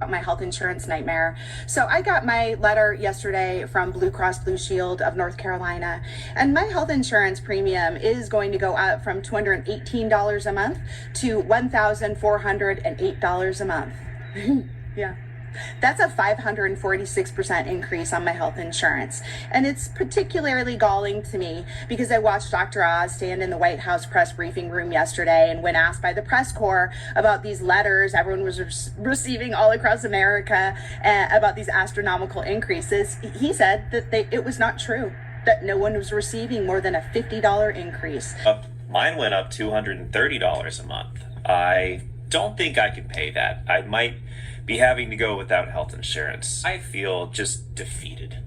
my health insurance nightmare. So I got my letter yesterday from Blue Cross Blue Shield of North Carolina, and my health insurance premium is going to go up from $218 a month to $1,408 a month. Yeah. That's a 546% increase on my health insurance. And it's particularly galling to me because I watched Dr. Oz stand in the White House press briefing room yesterday, and when asked by the press corps about these letters everyone was receiving all across America about these astronomical increases, he said that it was not true, that no one was receiving more than a $50 increase. Mine went up $230 a month. I don't think I can pay that. I might be having to go without health insurance. I feel just defeated,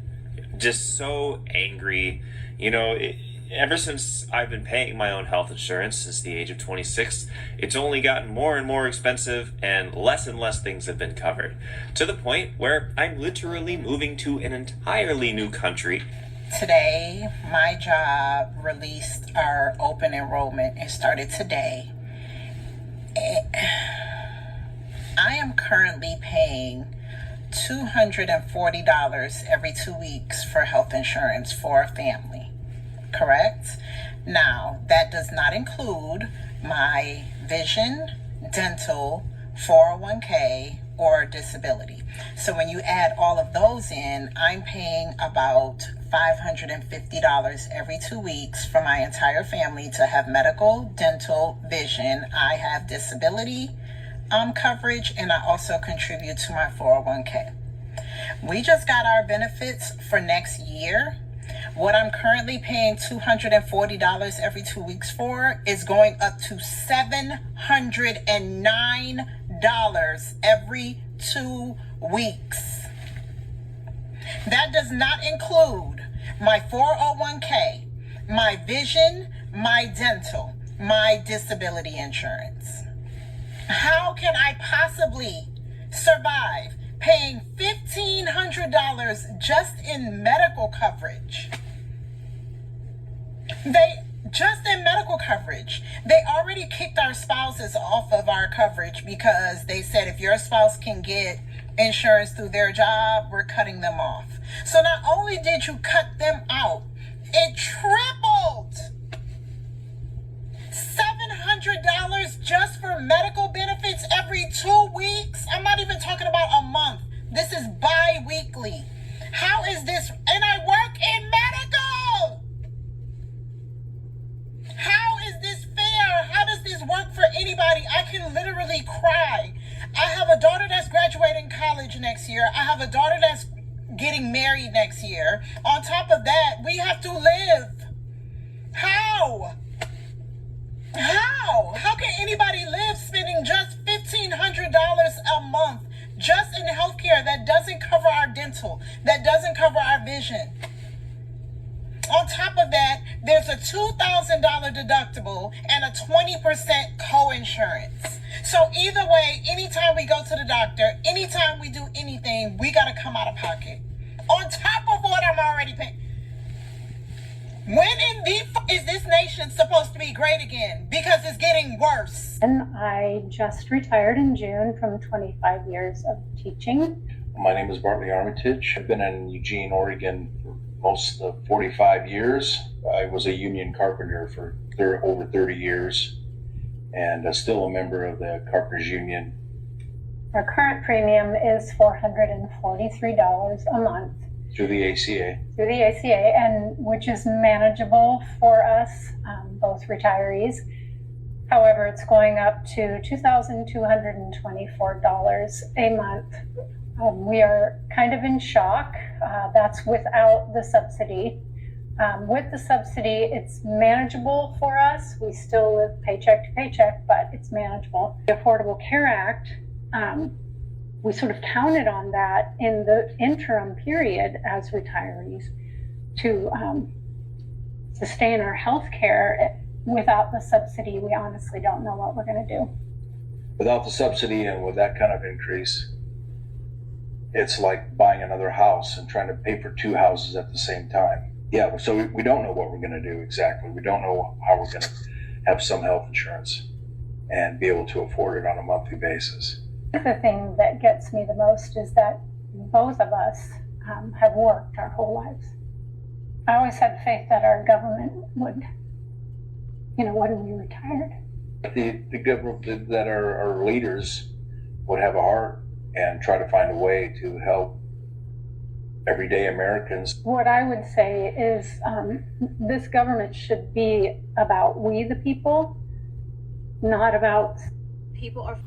just so angry. Ever since I've been paying my own health insurance since the age of 26, it's only gotten more and more expensive, and less things have been covered, to the point where I'm literally moving to an entirely new country. Today, my job released our open enrollment. It started today. I am currently paying $240 every 2 weeks for health insurance for a family, correct? Now, that does not include my vision, dental, 401k, or disability. So when you add all of those in, I'm paying about $550 every 2 weeks for my entire family to have medical, dental, vision. I have disability coverage, and I also contribute to my 401k. We just got our benefits for next year. What I'm currently paying $240 every 2 weeks for is going up to $709 every 2 weeks. That does not include my 401k, my vision, my dental, my disability insurance. How can I possibly survive paying $1,500 just in medical coverage? They already kicked our spouses off of our coverage because they said if your spouse can get insurance through their job, we're cutting them off. So not only did you cut them out, it tripled. $700 just for medical benefits every 2 weeks. I'm not even talking about a month. This is bi-weekly. How is this? And I work in medical. How is this fair? How does this work for anybody? I can literally cry. I have a daughter that's graduating college next year. I have a daughter that's getting married next year. On top of that, we have to live. How? How can anybody live spending just $1,500 a month just in healthcare that doesn't cover our dental, that doesn't cover our vision? On top of that, there's a $2,000 deductible and a 20% co-insurance. So either way, anytime we go to the doctor, anytime we do anything, we got to come out of pocket. On top of what I'm already paying. When in the is this nation supposed to be great again? Because it's getting worse. And I just retired in June from 25 years of teaching. My name is Bartley Armitage. I've been in Eugene, Oregon for most of the 45 years. I was a union carpenter for over 30 years and still a member of the Carpenters Union. Our current premium is $443 a month. Through the ACA. Through the ACA, and which is manageable for us, both retirees. However, it's going up to $2,224 a month. We are kind of in shock. That's without the subsidy. With the subsidy, it's manageable for us. We still live paycheck to paycheck, but it's manageable. The Affordable Care Act, we sort of counted on that in the interim period as retirees to sustain our health care. Without the subsidy, we honestly don't know what we're going to do. Without the subsidy and with that kind of increase, it's like buying another house and trying to pay for two houses at the same time. Yeah, so we don't know what we're going to do exactly. We don't know how we're going to have some health insurance and be able to afford it on a monthly basis. The thing that gets me the most is that both of us have worked our whole lives. I always had faith that our government would, when we retired. The government, that our leaders would have a heart and try to find a way to help everyday Americans. What I would say is this government should be about we the people, not about People are